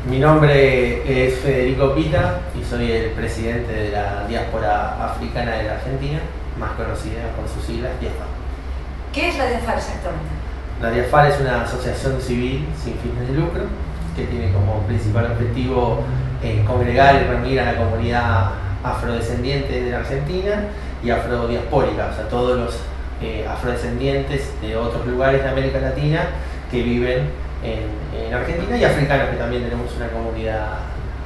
Mi nombre es Federico Pita y soy el presidente de la diáspora africana de la Argentina, más conocida por sus siglas DIAFAR. ¿Qué es la DIAFAR exactamente? La DIAFAR es una asociación civil sin fines de lucro que tiene como principal objetivo congregar y reunir a la comunidad afrodescendiente de la Argentina y afrodiaspórica, o sea, todos los afrodescendientes de otros lugares de América Latina que viven en Argentina, y africanos, que también tenemos una comunidad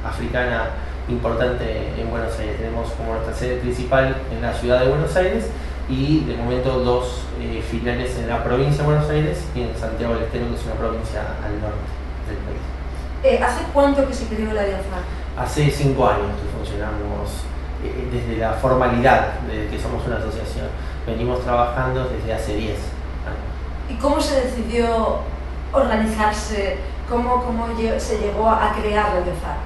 africana importante en Buenos Aires. Tenemos como nuestra sede principal en la ciudad de Buenos Aires y de momento dos filiales en la provincia de Buenos Aires y en Santiago del Estero, que es una provincia al norte del país. ¿Hace cuánto que se creó la DIAFAR? Hace 5 años que funcionamos desde la formalidad de que somos una asociación. Venimos trabajando desde hace 10 años. ¿Y cómo se decidió organizarse? ¿Cómo se llegó a crear la DIAFAR?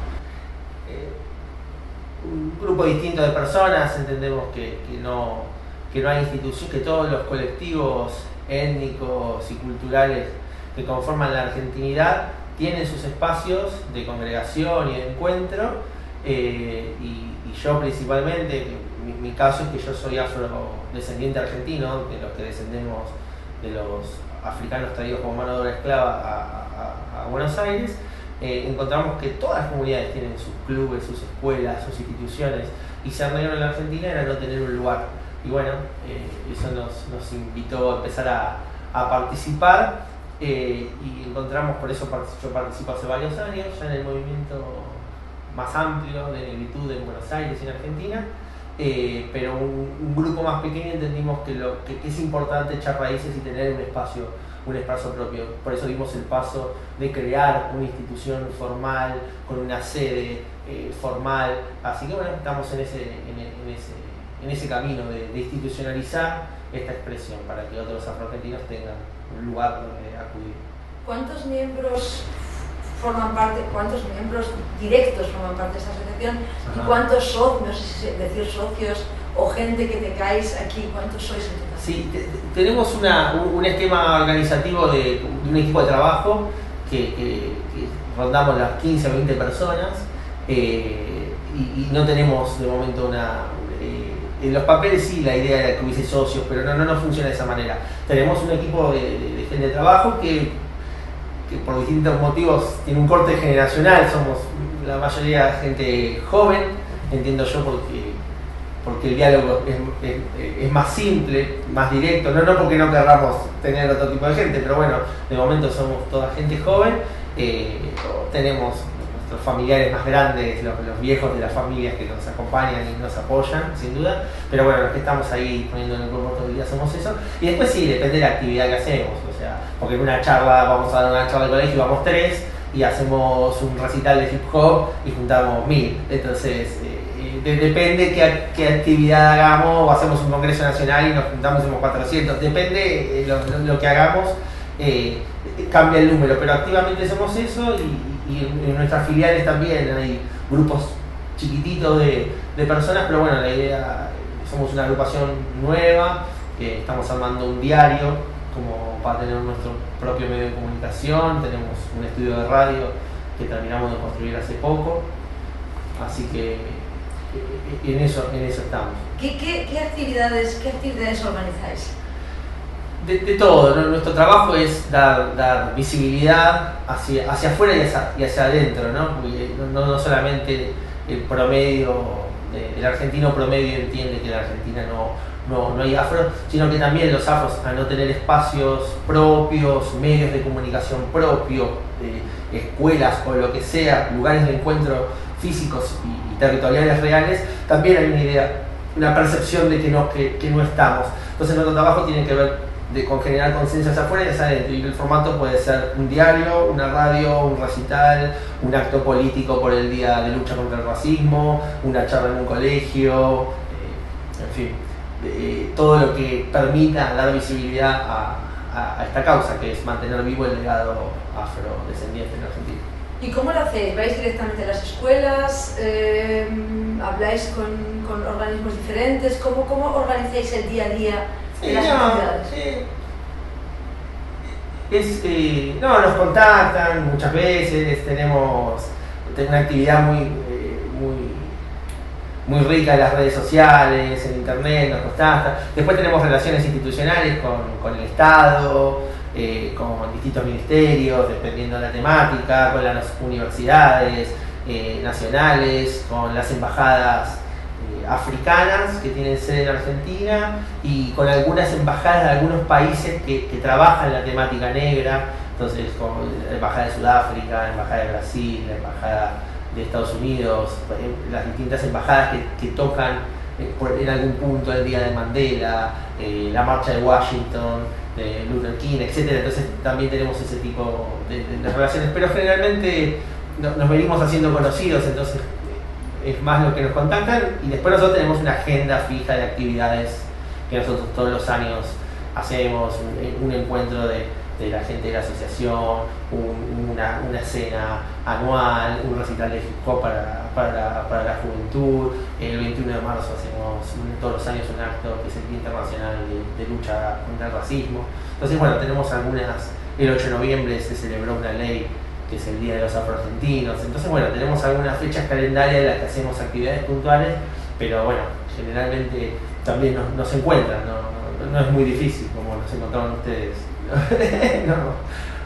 Un grupo distinto de personas. Entendemos que no hay institución, que todos los colectivos étnicos y culturales que conforman la argentinidad tienen sus espacios de congregación y de encuentro, y yo principalmente, mi caso es que yo soy afrodescendiente argentino, de los que descendemos de los africanos traídos como mano de obra esclava a Buenos Aires. Encontramos que todas las comunidades tienen sus clubes, sus escuelas, sus instituciones, y ser negro en la Argentina era no tener un lugar. Y bueno, eso nos invitó a empezar a participar, y encontramos, por eso yo participo hace varios años ya en el movimiento más amplio de negritud en Buenos Aires y en Argentina, pero un grupo más pequeño entendimos que es importante echar raíces y tener un espacio propio. Por eso dimos el paso de crear una institución formal, con una sede formal. Así que bueno, estamos en ese camino de institucionalizar esta expresión para que otros afroargentinos tengan un lugar donde acudir. ¿Cuántos miembros directos forman parte de esta asociación? ¿Y cuántos socios, no sé si decir socios o gente que tengáis aquí, cuántos sois en total? Sí, tenemos un esquema organizativo de un equipo de trabajo que rondamos las 15 o 20 personas, y no tenemos de momento en los papeles sí la idea era que hubiese socios, pero no funciona de esa manera. Tenemos un equipo de gente de trabajo que por distintos motivos tiene un corte generacional. Somos la mayoría gente joven, entiendo yo, porque el diálogo es más simple, más directo, no porque no querramos tener otro tipo de gente, pero bueno, de momento somos toda gente joven. Tenemos nuestros familiares más grandes, los viejos de las familias que nos acompañan y nos apoyan, sin duda, pero bueno, los que estamos ahí poniendo en el cuerpo todo el día somos eso. Y después sí, depende de la actividad que hacemos, o sea, porque en una charla, vamos a dar una charla de colegio, vamos 3 y hacemos un recital de hip hop y juntamos 1000, entonces depende qué actividad hagamos, o hacemos un congreso nacional y nos juntamos, somos 400, depende lo que hagamos, cambia el número, pero activamente somos eso. Y en nuestras filiales también hay grupos chiquititos de personas, pero bueno, la idea, somos una agrupación nueva, estamos armando un diario como para tener nuestro propio medio de comunicación, tenemos un estudio de radio que terminamos de construir hace poco, así que en eso estamos. ¿Qué actividades organizáis? De todo, ¿no? Nuestro trabajo es dar visibilidad hacia afuera y hacia adentro, ¿no? Porque no solamente el promedio, el argentino promedio entiende que en la Argentina no hay afro, sino que también los afros, al no tener espacios propios, medios de comunicación propios, escuelas o lo que sea, lugares de encuentro físicos y territoriales reales, también hay una percepción de que no estamos. Entonces nuestro trabajo tiene que ver con generar conciencia hacia afuera y hacia adentro, y el formato puede ser un diario, una radio, un recital, un acto político por el día de lucha contra el racismo, una charla en un colegio, en fin, todo lo que permita dar visibilidad a esta causa, que es mantener vivo el legado afrodescendiente en Argentina. ¿Y cómo lo hacéis? ¿Vais directamente a las escuelas? ¿Habláis con organismos diferentes? ¿Cómo organizáis el día a día de las actividades? Nos contactan muchas veces, tenemos tengo una actividad muy rica en las redes sociales, en internet, nos constata. Después tenemos relaciones institucionales con el Estado, con distintos ministerios, dependiendo de la temática, con las universidades nacionales, con las embajadas africanas que tienen sede en Argentina y con algunas embajadas de algunos países que trabajan la temática negra. Entonces, como la Embajada de Sudáfrica, la Embajada de Brasil, la Embajada de Estados Unidos, las distintas embajadas que tocan en algún punto el Día de Mandela, la marcha de Washington, de Luther King, etc. Entonces también tenemos ese tipo de relaciones, pero generalmente nos venimos haciendo conocidos, entonces es más lo que nos contactan, y después nosotros tenemos una agenda fija de actividades que nosotros todos los años hacemos, un encuentro de la gente de la asociación, una cena anual, un recital de hip hop para la juventud. El 21 de marzo hacemos todos los años un acto que es el Día Internacional de Lucha contra el Racismo. Entonces, bueno, tenemos algunas. El 8 de noviembre se celebró una ley que es el Día de los Afroargentinos. Entonces, bueno, tenemos algunas fechas calendarias en las que hacemos actividades puntuales, pero bueno, generalmente también nos encuentran, no es muy difícil como nos encontraron ustedes.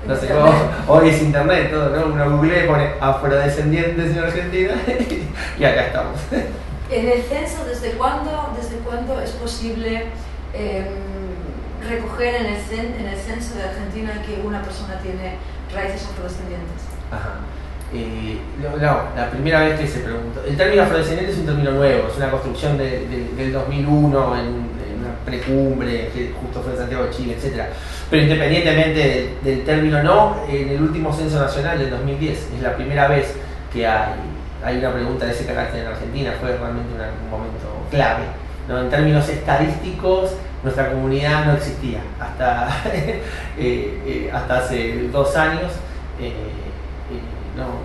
No sé cómo, hoy es internet todo, ¿no? Uno googlea y pone afrodescendientes en Argentina y acá estamos. En el censo, ¿desde cuándo es posible recoger en el censo de Argentina que una persona tiene raíces afrodescendientes? Ajá. La primera vez que se preguntó, el término afrodescendiente es un término nuevo, es una construcción del 2001 en una precumbre que justo fue en Santiago de Chile, etc. Pero independientemente del término, en el último censo nacional del 2010 es la primera vez que hay una pregunta de ese carácter en Argentina. Fue realmente un momento clave, ¿no? En términos estadísticos, nuestra comunidad no existía hasta hace 2 años.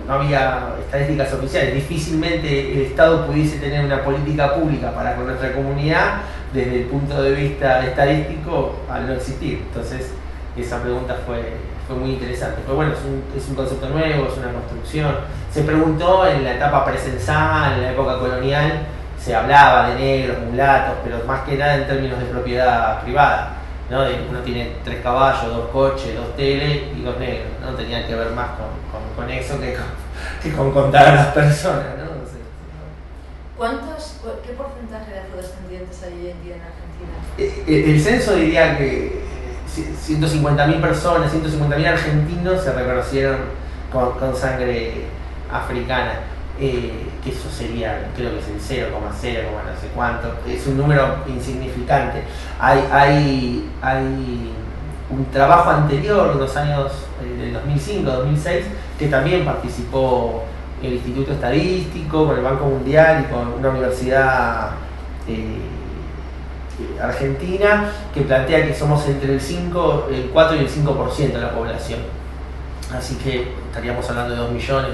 No había estadísticas oficiales. Difícilmente el Estado pudiese tener una política pública para con nuestra comunidad desde el punto de vista estadístico al no existir. Entonces esa pregunta fue muy interesante. Pero bueno, es un concepto nuevo, es una construcción. Se preguntó en la etapa precensal, en la época colonial, se hablaba de negros, mulatos, pero más que nada en términos de propiedad privada, ¿no? Uno tiene 3 caballos, 2 coches, 2 tele y 2 negros, ¿no? Tenía que ver más con eso que con contar a las personas, ¿no? ¿Qué porcentaje de afrodescendientes hay hoy en día en Argentina? El censo diría que 150.000 personas, 150.000 argentinos se reconocieron con sangre africana. Que eso sería, creo que es el 0,0, no sé cuánto, es un número insignificante. Hay un trabajo anterior, en los años del 2005, 2006, que también participó el Instituto Estadístico, con el Banco Mundial y con una universidad argentina, que plantea que somos entre el 4 y el 5% de la población. Así que estaríamos hablando de 2 millones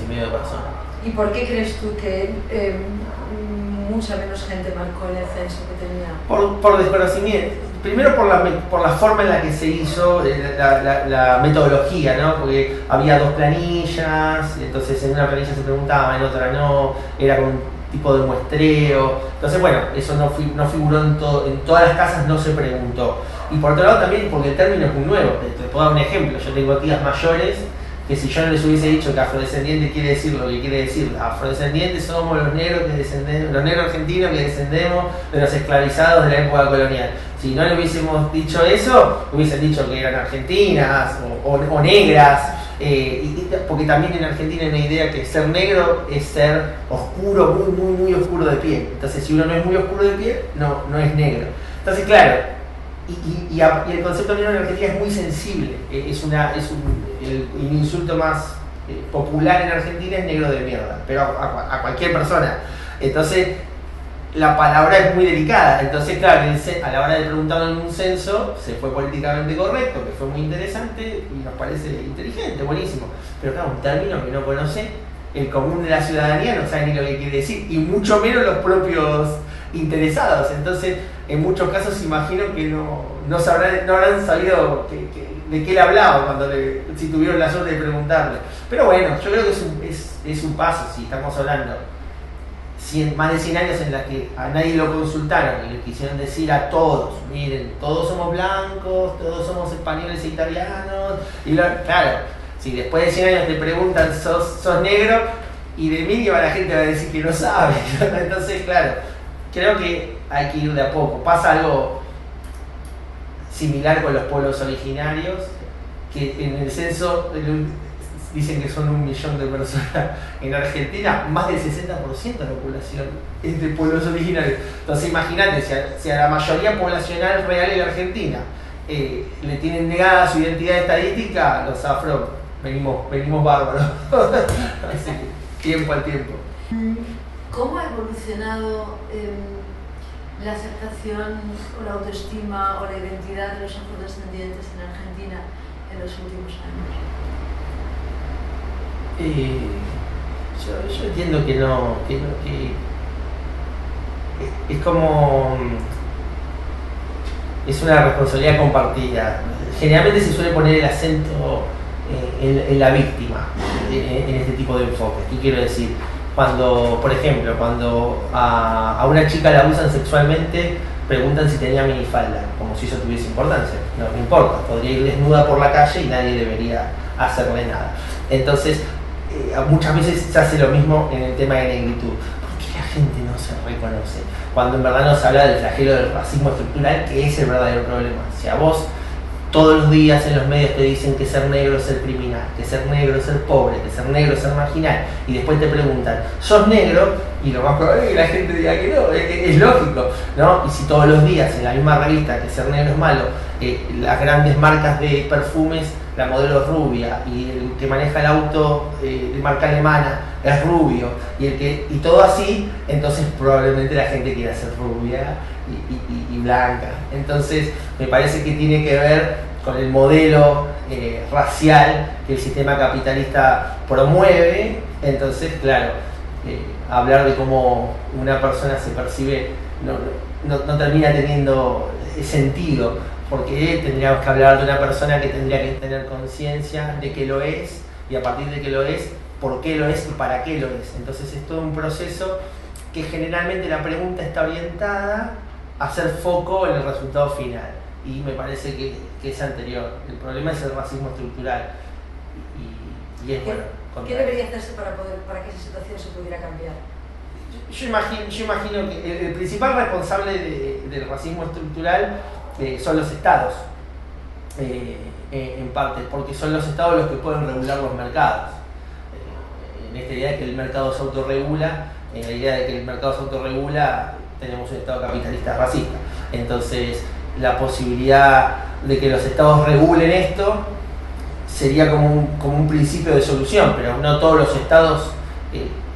y medio de personas. ¿Y por qué crees tú que mucha menos gente marcó en el censo que tenía? Por desconocimiento. Primero por la forma en la que se hizo, la metodología, ¿no? Porque había 2 planillas, entonces en una planilla se preguntaba, en otra no, era con un tipo de muestreo. Entonces, bueno, eso no figuró en todas las casas, no se preguntó. Y por otro lado también porque el término es muy nuevo. Te puedo dar un ejemplo. Yo tengo tías mayores que si yo no les hubiese dicho que afrodescendiente quiere decir lo que quiere decir, afrodescendientes somos los negros argentinos que descendemos de los esclavizados de la época colonial. Si no le hubiésemos dicho eso, hubiesen dicho que eran argentinas o negras, porque también en Argentina hay una idea que ser negro es ser oscuro, muy oscuro de piel. Entonces si uno no es muy oscuro de piel, no es negro. Entonces claro, y el concepto negro en Argentina es muy sensible, el insulto más popular en Argentina es negro de mierda, pero a cualquier persona. Entonces la palabra es muy delicada. Entonces claro, a la hora de preguntarlo en un censo se fue políticamente correcto, que fue muy interesante y nos parece inteligente, buenísimo, pero claro, un término que no conoce el común de la ciudadanía, no sabe ni lo que quiere decir, y mucho menos los propios interesados. Entonces, en muchos casos imagino que no habrán sabido de qué le hablaba si tuvieron la suerte de preguntarle. Pero bueno, yo creo que es un paso, si estamos hablando más de 100 años en la que a nadie lo consultaron y le quisieron decir a todos, miren, todos somos blancos, todos somos españoles e italianos, claro, si después de 100 años te preguntan, sos negro, y de mínima la gente va a decir que no sabe. Entonces, claro, creo que hay que ir de a poco. Pasa algo similar con los pueblos originarios, que en el censo dicen que son 1 millón de personas. En Argentina, más del 60% de la población es de pueblos originarios. Entonces, imagínate, si a la mayoría poblacional real en la Argentina le tienen negada su identidad estadística, los afro venimos bárbaros. Así que, tiempo al tiempo. ¿Cómo ha evolucionado la aceptación o la autoestima o la identidad de los afrodescendientes en Argentina en los últimos años? Yo entiendo que es como es una responsabilidad compartida. Generalmente se suele poner el acento en la víctima en este tipo de enfoques. ¿Qué quiero decir? Por ejemplo, cuando a una chica la abusan sexualmente, preguntan si tenía minifalda, como si eso tuviese importancia. No importa, podría ir desnuda por la calle y nadie debería hacerle nada. Entonces, muchas veces se hace lo mismo en el tema de negritud. ¿Por qué la gente no se reconoce? Cuando en verdad no se habla del flagelo del racismo estructural, que es el verdadero problema. Si a vos todos los días en los medios te dicen que ser negro es ser criminal, que ser negro es ser pobre, que ser negro es ser marginal, y después te preguntan, ¿sos negro? Y lo más probable es que la gente diga que no, es lógico, ¿no? Y si todos los días en la misma revista que ser negro es malo, las grandes marcas de perfumes, la modelo es rubia, y el que maneja el auto de marca alemana es rubio, y todo así, entonces probablemente la gente quiera ser rubia y blanca. Entonces me parece que tiene que ver con el modelo racial que el sistema capitalista promueve. Entonces, claro, hablar de cómo una persona se percibe no termina teniendo sentido, porque tendríamos que hablar de una persona que tendría que tener conciencia de que lo es, y a partir de que lo es, por qué lo es y para qué lo es. Entonces es todo un proceso que generalmente la pregunta está orientada a hacer foco en el resultado final, y me parece que es anterior. El problema es el racismo estructural, y es bueno. ¿Qué debería hacerse para que esa situación se pudiera cambiar? Yo imagino que el principal responsable del racismo estructural son los estados, en parte, porque son los estados los que pueden regular los mercados. En esta idea de que el mercado se autorregula, en la idea de que el mercado se autorregula, tenemos un estado capitalista racista. Entonces, la posibilidad de que los estados regulen esto sería como un principio de solución, pero no todos los estados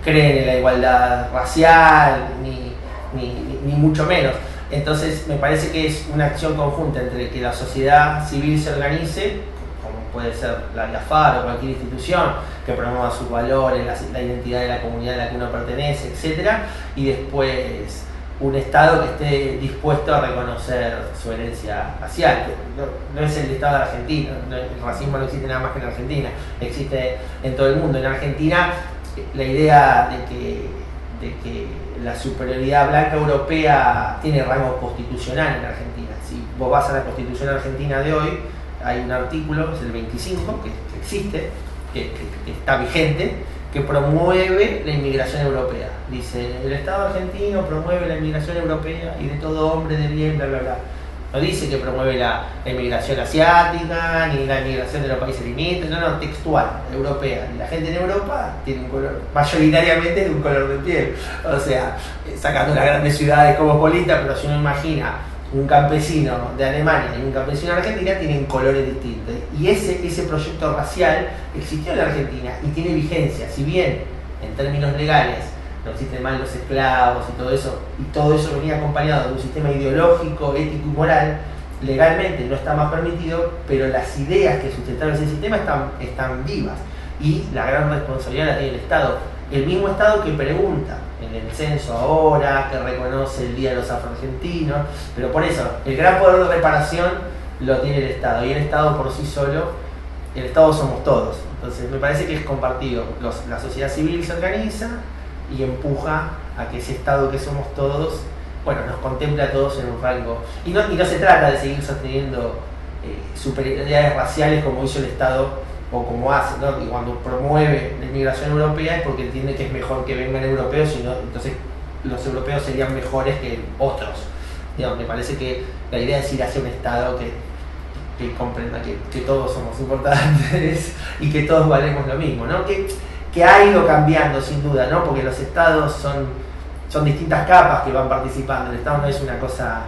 creen en la igualdad racial, ni mucho menos. Entonces me parece que es una acción conjunta entre que la sociedad civil se organice, como puede ser la IAFAR o cualquier institución que promueva sus valores, la identidad de la comunidad a la que uno pertenece, etc. Y después un Estado que esté dispuesto a reconocer su herencia racial. No es el Estado de Argentina, el racismo no existe nada más que en Argentina, existe en todo el mundo. En Argentina la idea de que la superioridad blanca europea tiene rango constitucional en Argentina. Si vos vas a la Constitución argentina de hoy, hay un artículo, es el 25, que existe, que está vigente, que promueve la inmigración europea. Dice, el Estado argentino promueve la inmigración europea y de todo hombre de bien, bla, bla, bla. No dice que promueve la inmigración asiática, ni la inmigración de los países limítrofes, no, textual, europea. Y la gente en Europa tiene un color, mayoritariamente de un color de piel. O sea, sacando las grandes ciudades cosmopolitas, pero si uno imagina un campesino de Alemania y un campesino de Argentina, tienen colores distintos. Y ese proyecto racial existió en la Argentina y tiene vigencia. Si bien, en términos legales, no existen más los esclavos y todo eso venía acompañado de un sistema ideológico, ético y moral, legalmente no está más permitido, pero las ideas que sustentaron ese sistema están vivas, y la gran responsabilidad la tiene el Estado el mismo Estado que pregunta en el censo ahora, que reconoce el Día de los Afroargentinos, pero por eso, el gran poder de reparación lo tiene el Estado, y el Estado por sí solo, el Estado somos todos. Entonces me parece que es compartido. La sociedad civil se organiza y empuja a que ese Estado que somos todos, bueno, nos contempla a todos en un rango. Y no se trata de seguir sosteniendo superioridades raciales como hizo el Estado o como hace, ¿no? Y cuando promueve la inmigración europea es porque entiende que es mejor que vengan europeos, sino entonces los europeos serían mejores que otros. Digamos, me parece que la idea es ir hacia un Estado que comprenda que todos somos importantes y que todos valemos lo mismo, ¿no? Que ha ido cambiando sin duda, ¿no? Porque los Estados son distintas capas que van participando. El Estado no es una cosa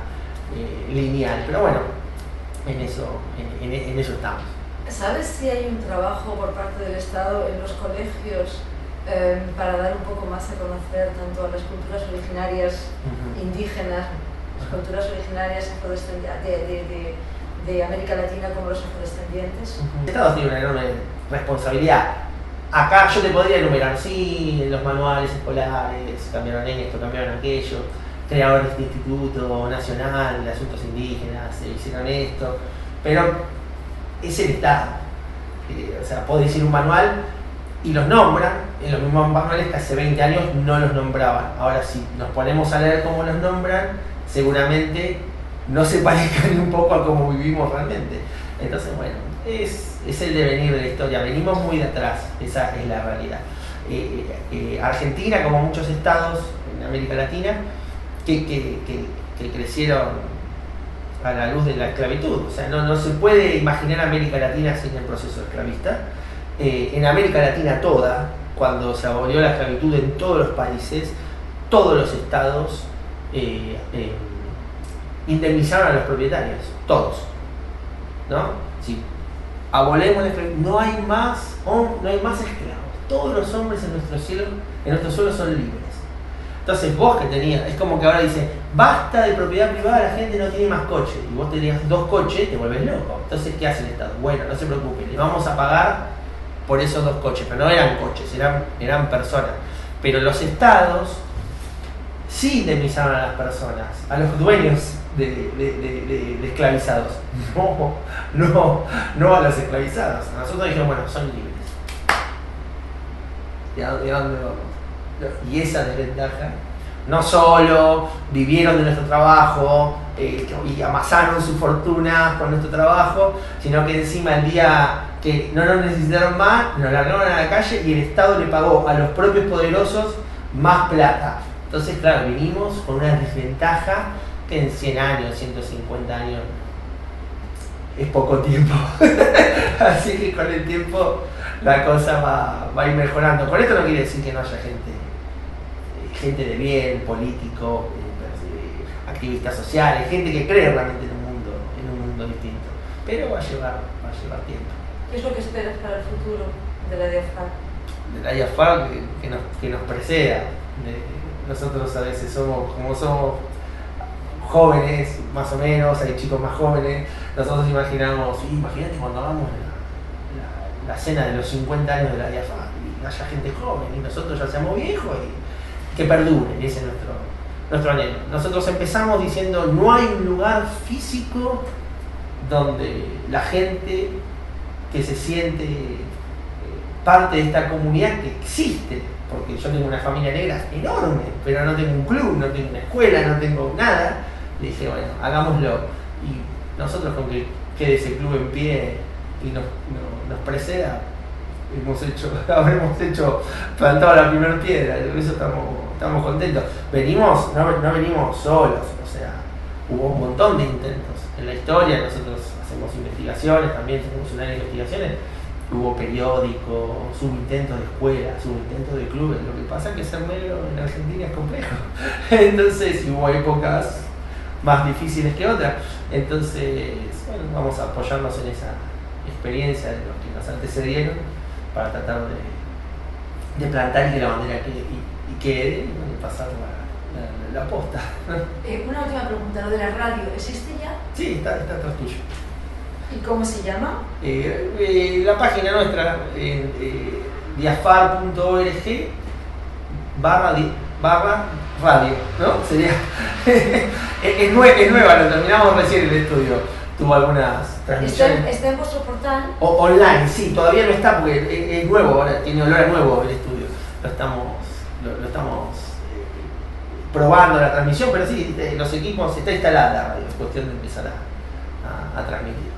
lineal, pero bueno, en eso estamos. ¿Sabes si hay un trabajo por parte del Estado en los colegios para dar un poco más a conocer tanto a las culturas originarias indígenas, las culturas originarias de América Latina como los afrodescendientes? El Estado tiene una enorme responsabilidad. Acá yo te podría enumerar, sí, en los manuales escolares cambiaron esto, cambiaron aquello, crearon este Instituto Nacional de Asuntos Indígenas, hicieron esto, pero es el Estado. O sea, puedo decir un manual y los nombran en los mismos manuales que hace 20 años no los nombraban. Ahora sí, nos ponemos a leer cómo los nombran, seguramente no se parezcan ni un poco a cómo vivimos realmente. Entonces, bueno, es el devenir de la historia. Venimos muy de atrás, esa es la realidad. Argentina, como muchos estados en América Latina, que crecieron a la luz de la esclavitud. O sea, no se puede imaginar América Latina sin el proceso esclavista. En América Latina toda, cuando se abolió la esclavitud en todos los países, todos los estados indemnizaron a los propietarios, todos, ¿no? Si abolemos la esclavitud, no hay más esclavos. Todos los hombres en nuestro suelo son libres. Entonces vos que tenías, es como que ahora dicen, basta de propiedad privada, la gente no tiene más coches, y vos tenías 2 coches, te vuelves loco. Entonces, ¿qué hace el Estado? Bueno, no se preocupe, le vamos a pagar por esos 2 coches, pero no eran coches, eran personas. Pero los estados sí indemnizaron a las personas, a los dueños de esclavizados, no a los esclavizados. A nosotros dijimos, bueno, son libres. ¿De dónde vamos? Y esa desventaja, no solo vivieron de nuestro trabajo y amasaron su fortuna con nuestro trabajo, sino que encima el día que no nos necesitaron más, nos largaron a la calle y el Estado le pagó a los propios poderosos más plata. Entonces, claro, vinimos con una desventaja que en 100 años, 150 años es poco tiempo. Así que con el tiempo la cosa va a ir mejorando. Con esto no quiere decir que no haya gente de bien, político, activistas sociales, gente que cree realmente en un mundo distinto. Pero va a llevar tiempo. ¿Qué es lo que esperas para el futuro de la DIAFAR? De la DIAFAR que nos preceda. Nosotros a veces somos jóvenes, más o menos, hay chicos más jóvenes, nosotros imaginamos, imagínate cuando hagamos la cena de los 50 años de la DIAFAR y haya gente joven y nosotros ya seamos viejos y que perdure, ese es nuestro anhelo. Nosotros empezamos diciendo, no hay un lugar físico donde la gente que se siente parte de esta comunidad que existe, porque yo tengo una familia negra enorme, pero no tengo un club, no tengo una escuela, no tengo nada. Le dije, bueno, hagámoslo. Y nosotros con que quede ese club en pie y nos preceda, habremos plantado la primera piedra, y eso estamos contentos. No venimos solos, o sea, hubo un montón de intentos en la historia. Nosotros hacemos investigaciones, también tenemos un área de investigaciones. Hubo periódicos, subintentos de escuelas, subintentos de clubes. Lo que pasa es que ser negro en Argentina es complejo. Entonces, hubo épocas más difíciles que otras. Entonces, bueno, vamos a apoyarnos en esa experiencia de los que nos antecedieron para tratar de plantar y que la bandera quede y pasar la posta. Una última pregunta, ¿lo de la radio existe ya? Sí, está atrás tuyo. ¿Y cómo se llama? La página nuestra, diafar.org, barra radio, ¿no? Sería es nueva, lo terminamos recién el estudio. Tuvo algunas transmisiones. ¿Está en vuestro portal? Online, sí, todavía no está porque es nuevo, ahora tiene olor a nuevo el estudio. Lo estamos probando la transmisión, pero sí, los equipos, está instalada la radio, es cuestión de empezar a transmitir.